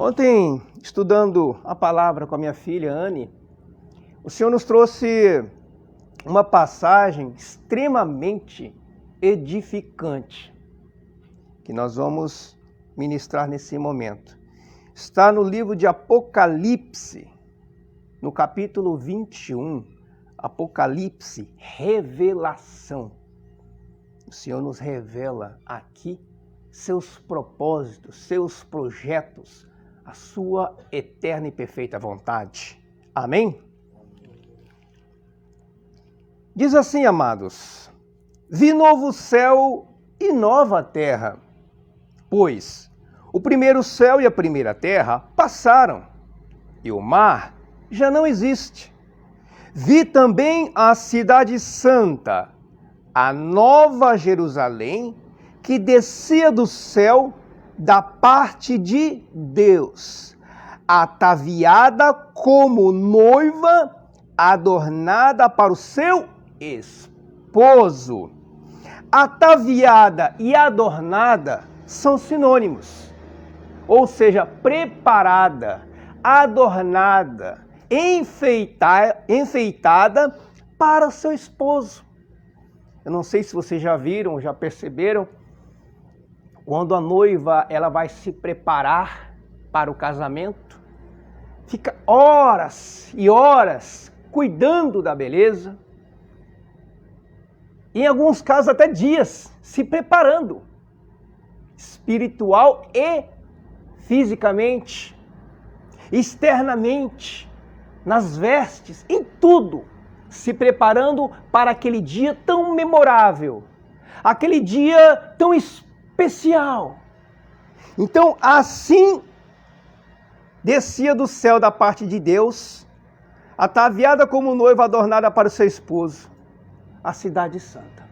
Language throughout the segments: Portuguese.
Ontem, estudando a palavra com a minha filha, Anne, o Senhor nos trouxe uma passagem extremamente edificante, que nós vamos ministrar nesse momento. Está no livro de Apocalipse, no capítulo 21, Apocalipse, revelação. O Senhor nos revela aqui seus propósitos, seus projetos, a sua eterna e perfeita vontade. Amém? Diz assim, amados: vi novo céu e nova terra, pois o primeiro céu e a primeira terra passaram, e o mar já não existe. Vi também a cidade santa, a nova Jerusalém, que descia do céu da parte de Deus, ataviada como noiva, adornada para o seu esposo. Ataviada e adornada são sinônimos, ou seja, preparada, adornada, enfeitada para o seu esposo. Eu não sei se vocês já viram, já perceberam, quando a noiva ela vai se preparar para o casamento, fica horas e horas cuidando da beleza, em alguns casos até dias se preparando, espiritual e fisicamente, externamente, nas vestes, em tudo, se preparando para aquele dia tão memorável, aquele dia tão especial. Então, assim, descia do céu da parte de Deus, ataviada como noiva adornada para o seu esposo, a cidade santa,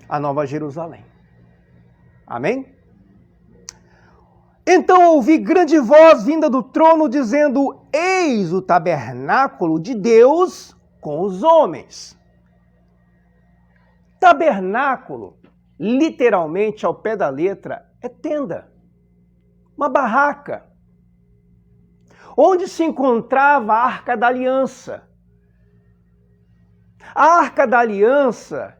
a nova Jerusalém. Amém? Então ouvi grande voz vinda do trono dizendo: eis o tabernáculo de Deus com os homens. Tabernáculo, literalmente ao pé da letra, é tenda, uma barraca, onde se encontrava a Arca da Aliança. A Arca da Aliança,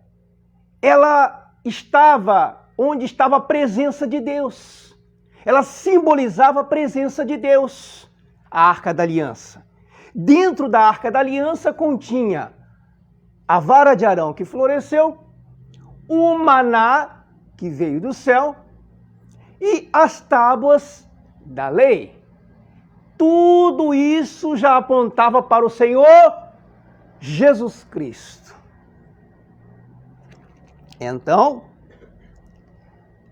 ela estava onde estava a presença de Deus. Ela simbolizava a presença de Deus, a Arca da Aliança. Dentro da Arca da Aliança continha a vara de Arão que floresceu, o maná que veio do céu e as tábuas da lei. Tudo isso já apontava para o Senhor Jesus Cristo. Então,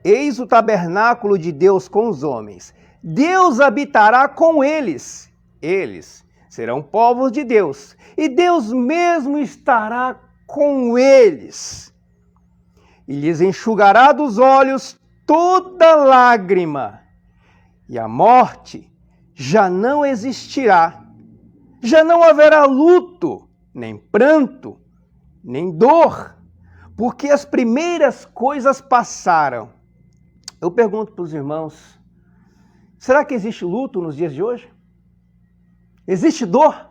eis o tabernáculo de Deus com os homens. Deus habitará com eles. Eles serão povos de Deus. E Deus mesmo estará com eles. E lhes enxugará dos olhos toda lágrima. E a morte já não existirá. Já não haverá luto, nem pranto, nem dor, porque as primeiras coisas passaram. Eu pergunto para os irmãos, será que existe luto nos dias de hoje? Existe dor?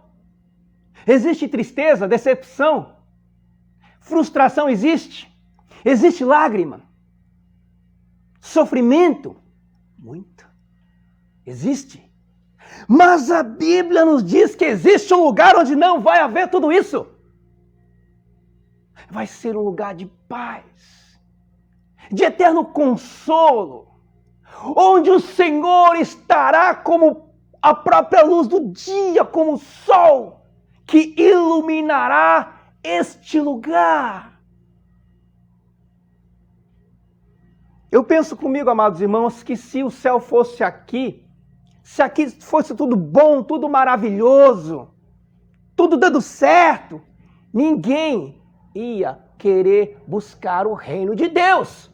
Existe tristeza, decepção? Frustração existe? Existe lágrima? Sofrimento? Muito. Existe. Mas a Bíblia nos diz que existe um lugar onde não vai haver tudo isso. Vai ser um lugar de paz, de eterno consolo, onde o Senhor estará como a própria luz do dia, como o sol, que iluminará este lugar. Eu penso comigo, amados irmãos, que se o céu fosse aqui, se aqui fosse tudo bom, tudo maravilhoso, tudo dando certo, ninguém ia querer buscar o reino de Deus.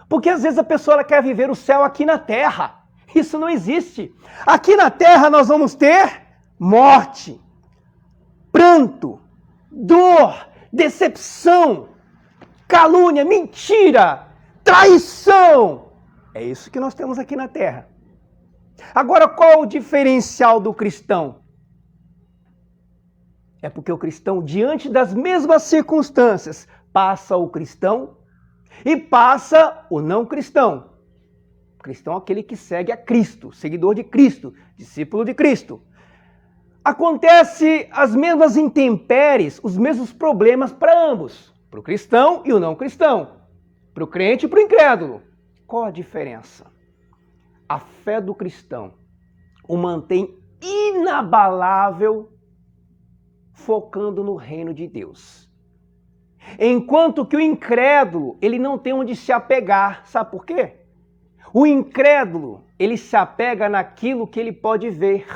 Porque às vezes a pessoa ela quer viver o céu aqui na terra. Isso não existe. Aqui na terra nós vamos ter morte, pranto, dor, decepção, calúnia, mentira, traição, É isso que nós temos aqui na terra. Agora, qual é o diferencial do cristão? É porque o cristão, diante das mesmas circunstâncias, passa o cristão e passa o não cristão. O cristão é aquele que segue a Cristo, seguidor de Cristo, discípulo de Cristo. Acontece as mesmas intempéries, os mesmos problemas para ambos, para o cristão e o não cristão, para o crente e para o incrédulo. Qual a diferença? A fé do cristão o mantém inabalável, focando no reino de Deus. Enquanto que o incrédulo, ele não tem onde se apegar. Sabe por quê? O incrédulo, ele se apega naquilo que ele pode ver,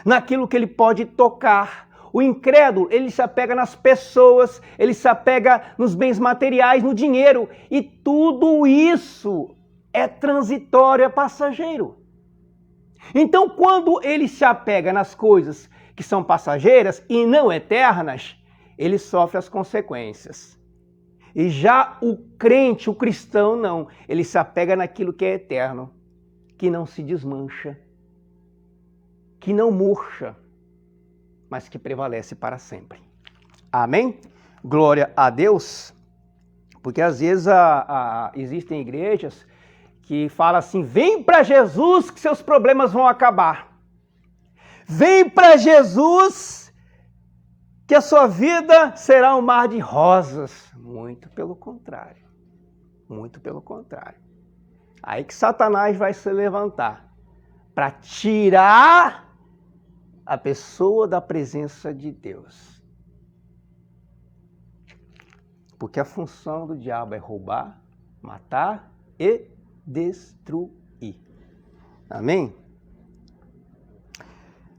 naquilo que ele pode tocar. O incrédulo, ele se apega nas pessoas, ele se apega nos bens materiais, no dinheiro. E tudo isso é transitório, é passageiro. Então, quando ele se apega nas coisas que são passageiras e não eternas, ele sofre as consequências. E já o crente, o cristão, não. Ele se apega naquilo que é eterno, que não se desmancha, que não murcha, mas que prevalece para sempre. Amém? Glória a Deus. Porque às vezes existem igrejas que falam assim, vem para Jesus que seus problemas vão acabar. Vem para Jesus que a sua vida será um mar de rosas. Muito pelo contrário. Muito pelo contrário. Aí que Satanás vai se levantar para tirar a pessoa da presença de Deus. Porque a função do diabo é roubar, matar e destruir. Amém?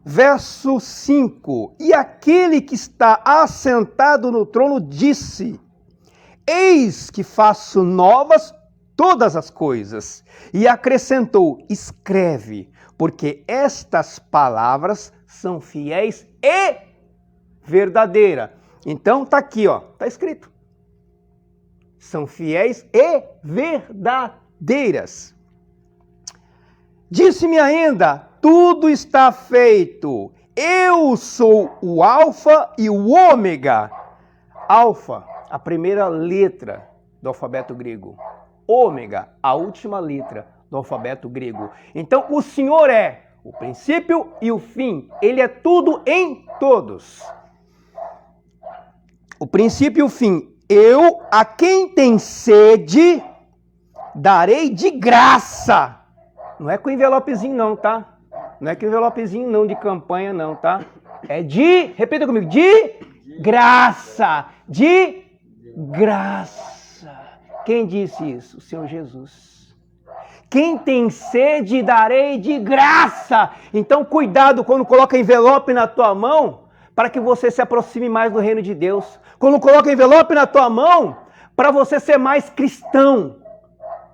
Verso 5. E aquele que está assentado no trono disse, eis que faço novas todas as coisas. E acrescentou, escreve, porque estas palavras são fiéis e verdadeiras. Então tá aqui, ó, tá escrito. São fiéis e verdadeiras. Disse-me ainda, tudo está feito. Eu sou o Alfa e o Ômega. Alfa, a primeira letra do alfabeto grego. Ômega, a última letra do alfabeto grego. Então, o Senhor é o princípio e o fim. Ele é tudo em todos. O princípio e o fim. Eu, a quem tem sede, darei de graça. Não é com envelopezinho não, tá? Não é com envelopezinho não de campanha não, tá? É de, repita comigo, de graça. De graça. Quem disse isso? O Senhor Jesus. Quem tem sede, darei de graça. Então, cuidado quando coloca envelope na tua mão, para que você se aproxime mais do reino de Deus. Quando coloca envelope na tua mão, para você ser mais cristão.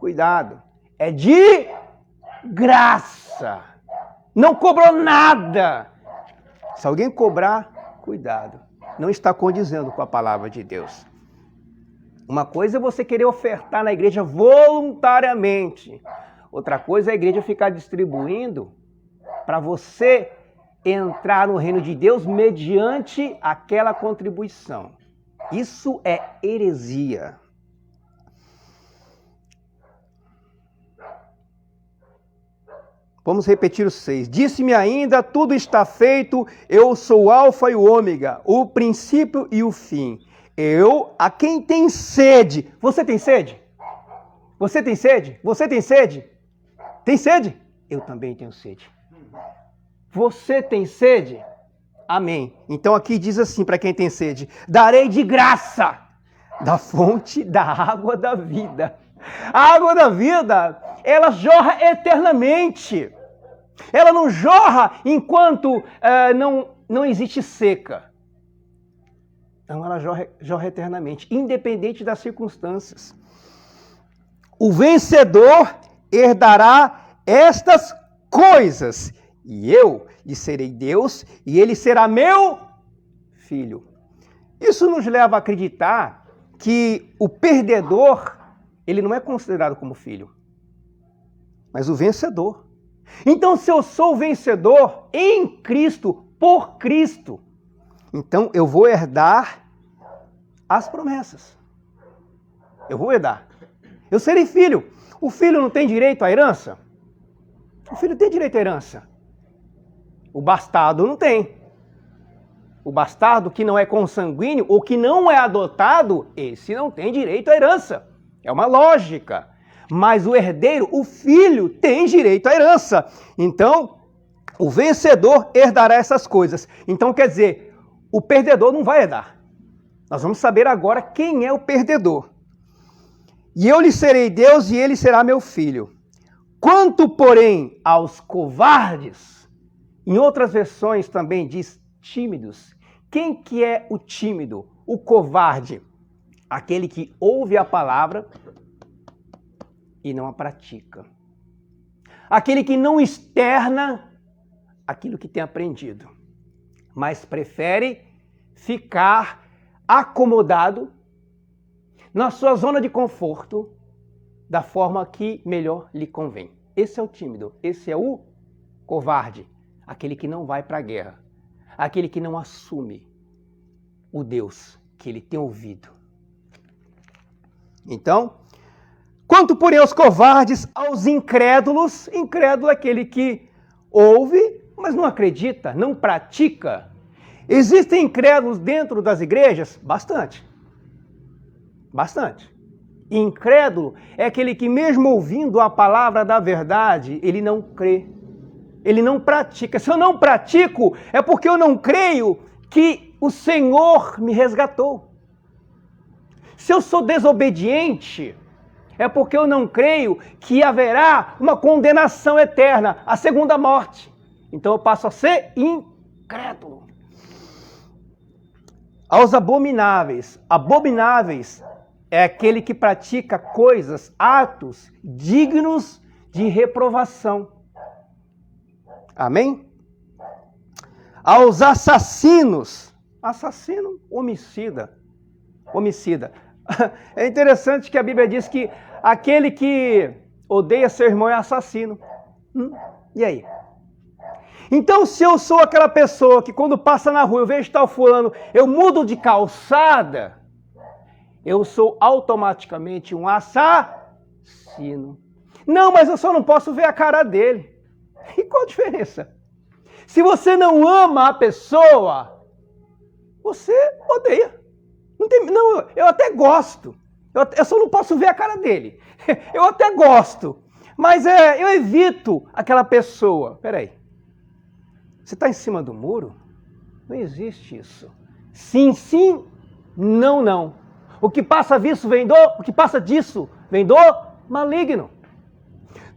Cuidado. É de graça. Não cobrou nada. Se alguém cobrar, cuidado. Não está condizendo com a palavra de Deus. Uma coisa é você querer ofertar na igreja voluntariamente. Outra coisa é a igreja ficar distribuindo para você entrar no reino de Deus mediante aquela contribuição. Isso é heresia. Vamos repetir os 6. Disse-me ainda, tudo está feito, eu sou o Alfa e o Ômega, o princípio e o fim. Eu, a quem tem sede. Você tem sede? Você tem sede? Você tem sede? Tem sede? Eu também tenho sede. Você tem sede? Amém. Então aqui diz assim para quem tem sede, darei de graça da fonte da água da vida. A água da vida, ela jorra eternamente. Ela não jorra enquanto não existe seca. Então ela jorra eternamente, independente das circunstâncias. O vencedor herdará estas coisas, e eu lhe serei Deus, e ele será meu filho. Isso nos leva a acreditar que o perdedor, ele não é considerado como filho. mas o vencedor. Então, se eu sou vencedor em Cristo, por Cristo, então eu vou herdar as promessas. Eu vou herdar. Eu serei filho. O filho não tem direito à herança? O filho tem direito à herança. O bastardo não tem. O bastardo que não é consanguíneo ou que não é adotado, esse não tem direito à herança. É uma lógica. Mas o herdeiro, o filho, tem direito à herança. Então, o vencedor herdará essas coisas. Então, quer dizer, o perdedor não vai herdar. Nós vamos saber agora quem é o perdedor. E eu lhe serei Deus e ele será meu filho. Quanto, porém, aos covardes, em outras versões também diz tímidos. Quem que é o tímido, o covarde? Aquele que ouve a palavra e não a pratica. Aquele que não externa aquilo que tem aprendido, mas prefere ficar acomodado na sua zona de conforto da forma que melhor lhe convém. Esse é o tímido, esse é o covarde, aquele que não vai para a guerra, aquele que não assume o Deus que ele tem ouvido. Então, quanto porém aos covardes, aos incrédulos, incrédulo é aquele que ouve, mas não acredita, não pratica. Existem incrédulos dentro das igrejas? Bastante. Bastante. Incrédulo é aquele que mesmo ouvindo a palavra da verdade, ele não crê. Ele não pratica. Se eu não pratico, é porque eu não creio que o Senhor me resgatou. Se eu sou desobediente, é porque eu não creio que haverá uma condenação eterna, a segunda morte. Então eu passo a ser incrédulo. Aos abomináveis. Abomináveis é aquele que pratica coisas, atos dignos de reprovação. Amém? Aos assassinos. Assassino, homicida. Homicida. É interessante que a Bíblia diz que aquele que odeia seu irmão é assassino. E aí? Então, se eu sou aquela pessoa que quando passa na rua eu vejo tal fulano, eu mudo de calçada, eu sou automaticamente um assassino. Não, mas eu só não posso ver a cara dele. E qual a diferença? Se você não ama a pessoa, você odeia. Não, eu até gosto. Eu só não posso ver a cara dele. Eu até gosto. Mas eu evito aquela pessoa. Peraí. Você está em cima do muro? Não existe isso. Sim, sim. Não, não. O que passa disso vem do maligno.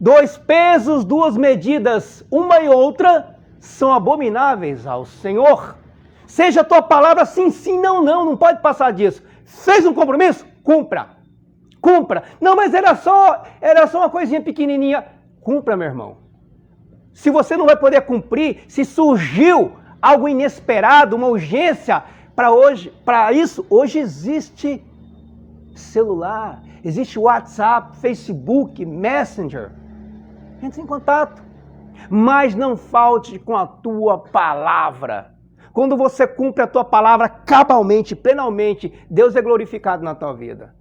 2 pesos, 2 medidas, uma e outra, são abomináveis ao Senhor. Seja a tua palavra sim, sim, não, não, não pode passar disso. Fez um compromisso? Cumpra. Cumpra. Não, mas era só uma coisinha pequenininha. Cumpra, meu irmão. Se você não vai poder cumprir, se surgiu algo inesperado, uma urgência para isso, hoje existe celular, existe WhatsApp, Facebook, Messenger. Entre em contato. Mas não falte com a tua palavra. Quando você cumpre a tua palavra cabalmente, plenamente, Deus é glorificado na tua vida.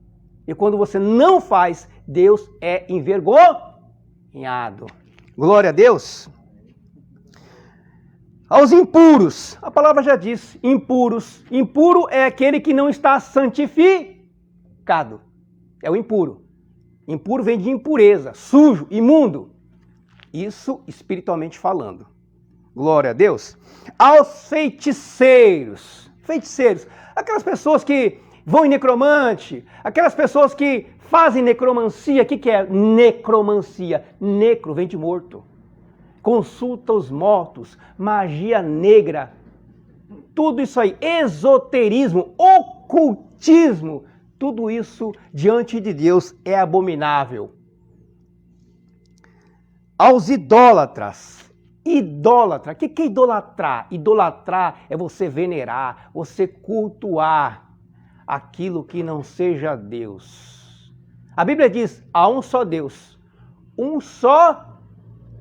E quando você não faz, Deus é envergonhado. Glória a Deus. Aos impuros, a palavra já diz, impuros. Impuro é aquele que não está santificado. É o impuro. Impuro vem de impureza, sujo, imundo. Isso espiritualmente falando. Glória a Deus. Aos feiticeiros. Feiticeiros. Aquelas pessoas que vão em necromante. Aquelas pessoas que fazem necromancia. O que é necromancia? Necro vem de morto. Consulta os mortos. Magia negra. Tudo isso aí. Esoterismo. Ocultismo. Tudo isso diante de Deus é abominável. Aos idólatras. Idólatra. O que é idolatrar? Idolatrar é você venerar, você cultuar aquilo que não seja Deus. A Bíblia diz, há um só Deus, um só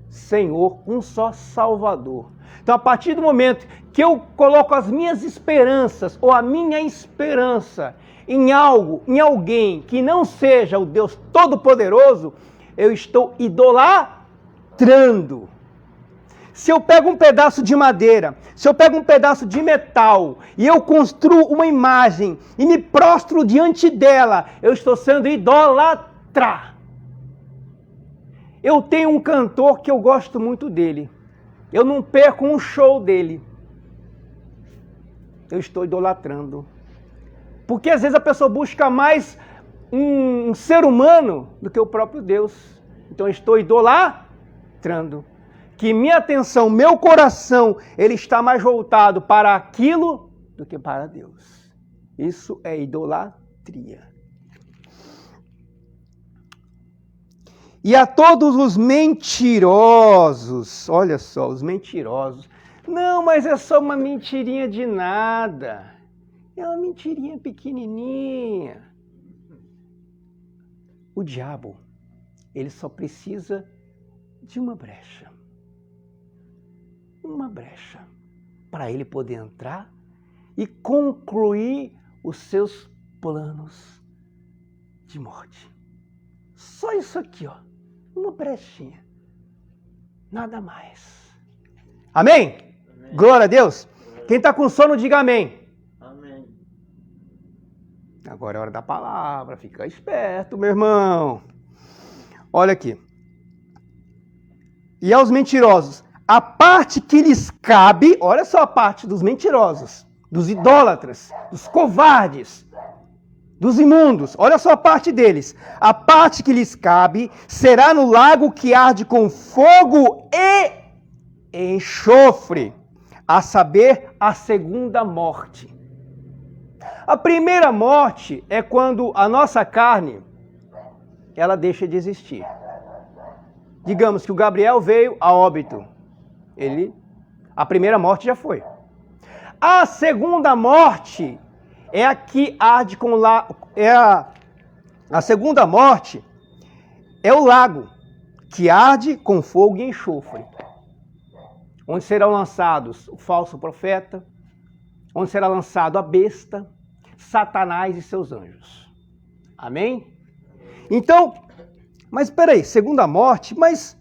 Senhor, um só Salvador. Então, a partir do momento que eu coloco as minhas esperanças, ou a minha esperança em algo, em alguém que não seja o Deus Todo-Poderoso, eu estou idolatrando. Se eu pego um pedaço de madeira, se eu pego um pedaço de metal e eu construo uma imagem e me prostro diante dela, eu estou sendo idólatra. Eu tenho um cantor que eu gosto muito dele. Eu não perco um show dele. Eu estou idolatrando. Porque às vezes a pessoa busca mais um ser humano do que o próprio Deus. Então eu estou idolatrando. Que minha atenção, meu coração, ele está mais voltado para aquilo do que para Deus. Isso é idolatria. E a todos os mentirosos, olha só, os mentirosos. Não, mas é só uma mentirinha de nada. É uma mentirinha pequenininha. O diabo, ele só precisa de uma brecha. Uma brecha. Para ele poder entrar e concluir os seus planos de morte. Só isso aqui, ó. Uma brechinha. Nada mais. Amém? Amém. Glória a Deus. Quem está com sono, diga amém. Amém. Agora é hora da palavra. Fica esperto, meu irmão. Olha aqui. E aos mentirosos, a parte que lhes cabe, olha só a parte dos mentirosos, dos idólatras, dos covardes, dos imundos, olha só a parte deles. A parte que lhes cabe será no lago que arde com fogo e enxofre, a saber, a segunda morte. A primeira morte é quando a nossa carne, ela deixa de existir. Digamos que o Gabriel veio a óbito. A primeira morte já foi. A segunda morte é a que arde com a segunda morte é o lago que arde com fogo e enxofre, onde serão lançados o falso profeta, onde será lançado a besta, Satanás e seus anjos. Amém? Então, mas espera aí, segunda morte, mas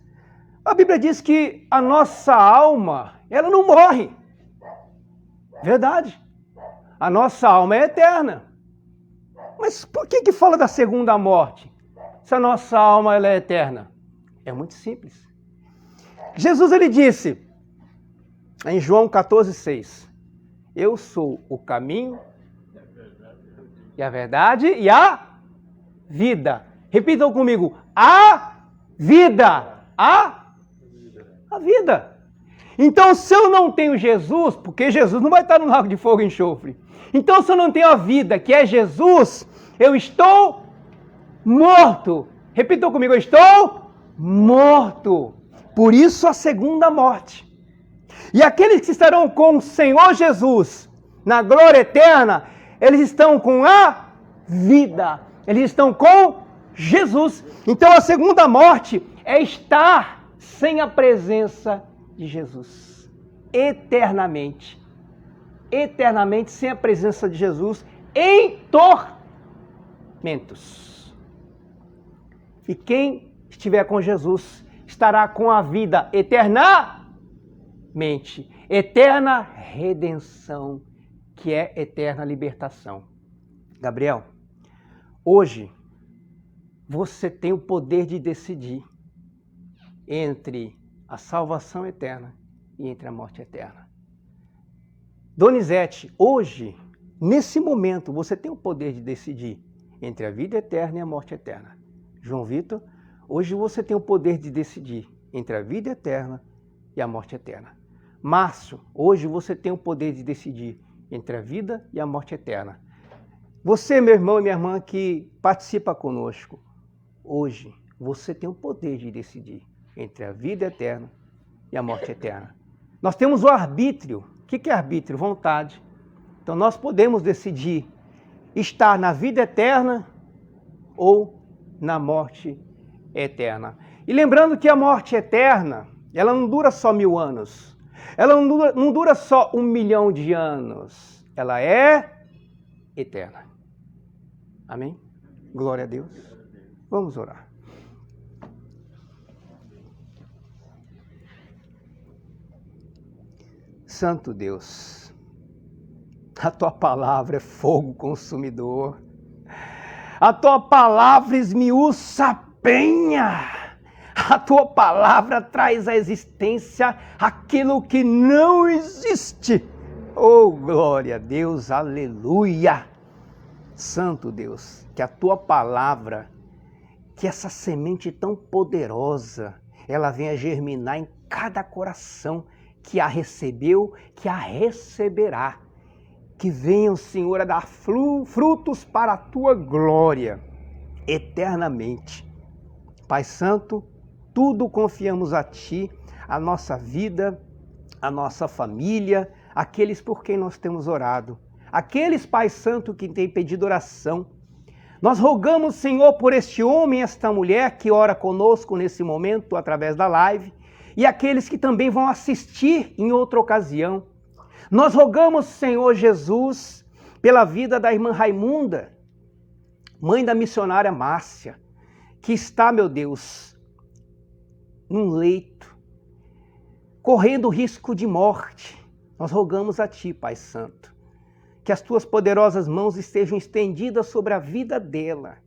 a Bíblia diz que a nossa alma, ela não morre. Verdade. A nossa alma é eterna. Mas por que fala da segunda morte? Se a nossa alma ela é eterna? É muito simples. Jesus ele disse em João 14,6: Eu sou o caminho e a verdade e a vida. Repitam comigo. A vida. A vida. Então, se eu não tenho Jesus, porque Jesus não vai estar no lago de fogo e enxofre. Então, se eu não tenho a vida, que é Jesus, eu estou morto. Repitam comigo, eu estou morto. Por isso a segunda morte. E aqueles que estarão com o Senhor Jesus na glória eterna, eles estão com a vida. Eles estão com Jesus. Então a segunda morte é estar sem a presença de Jesus. Eternamente. Eternamente sem a presença de Jesus em tormentos. E quem estiver com Jesus estará com a vida eternamente. Eterna redenção, que é eterna libertação. Gabriel, hoje você tem o poder de decidir entre a salvação eterna e entre a morte eterna. Donizete, hoje, nesse momento, você tem o poder de decidir entre a vida eterna e a morte eterna. João Vitor, hoje você tem o poder de decidir entre a vida eterna e a morte eterna. Márcio, hoje você tem o poder de decidir entre a vida e a morte eterna. Você, meu irmão e minha irmã que participa conosco, hoje você tem o poder de decidir entre a vida eterna e a morte eterna. Nós temos o arbítrio. O que é arbítrio? Vontade. Então nós podemos decidir estar na vida eterna ou na morte eterna. E lembrando que a morte eterna, ela não dura só 1000 anos. Ela não dura só 1 milhão de anos. Ela é eterna. Amém? Glória a Deus. Vamos orar. Santo Deus, a tua palavra é fogo consumidor. A tua palavra esmiuça a penha. A tua palavra traz à existência aquilo que não existe. Oh, glória a Deus, aleluia. Santo Deus, que a tua palavra, que essa semente tão poderosa, ela venha germinar em cada coração que a recebeu, que a receberá. Que venham, Senhor, a dar frutos para a tua glória, eternamente. Pai Santo, tudo confiamos a Ti, a nossa vida, a nossa família, aqueles por quem nós temos orado, aqueles, Pai Santo, que têm pedido oração. Nós rogamos, Senhor, por este homem e esta mulher que ora conosco nesse momento, através da live, e aqueles que também vão assistir em outra ocasião. Nós rogamos, Senhor Jesus, pela vida da irmã Raimunda, mãe da missionária Márcia, que está, meu Deus, num leito, correndo risco de morte. Nós rogamos a Ti, Pai Santo, que as Tuas poderosas mãos estejam estendidas sobre a vida dela,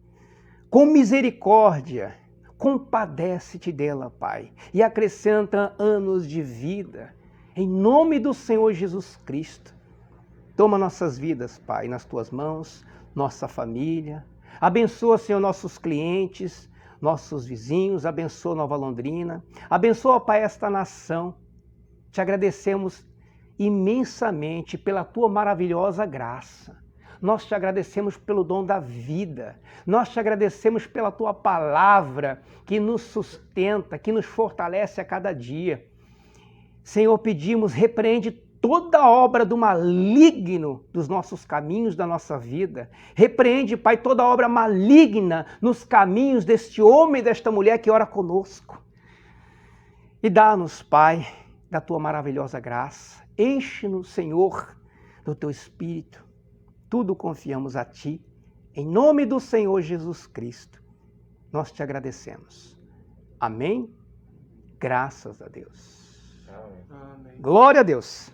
com misericórdia. Compadece-te dela, Pai, e acrescenta anos de vida, em nome do Senhor Jesus Cristo. Toma nossas vidas, Pai, nas Tuas mãos, nossa família. Abençoa, Senhor, nossos clientes, nossos vizinhos, abençoa Nova Londrina, abençoa, Pai, esta nação. Te agradecemos imensamente pela Tua maravilhosa graça. Nós te agradecemos pelo dom da vida. Nós te agradecemos pela Tua palavra que nos sustenta, que nos fortalece a cada dia. Senhor, pedimos, repreende toda obra do maligno dos nossos caminhos, da nossa vida. Repreende, Pai, toda obra maligna nos caminhos deste homem e desta mulher que ora conosco. E dá-nos, Pai, da Tua maravilhosa graça. Enche-nos, Senhor, do Teu Espírito. Tudo confiamos a Ti, em nome do Senhor Jesus Cristo. Nós te agradecemos. Amém? Graças a Deus. Amém. Glória a Deus.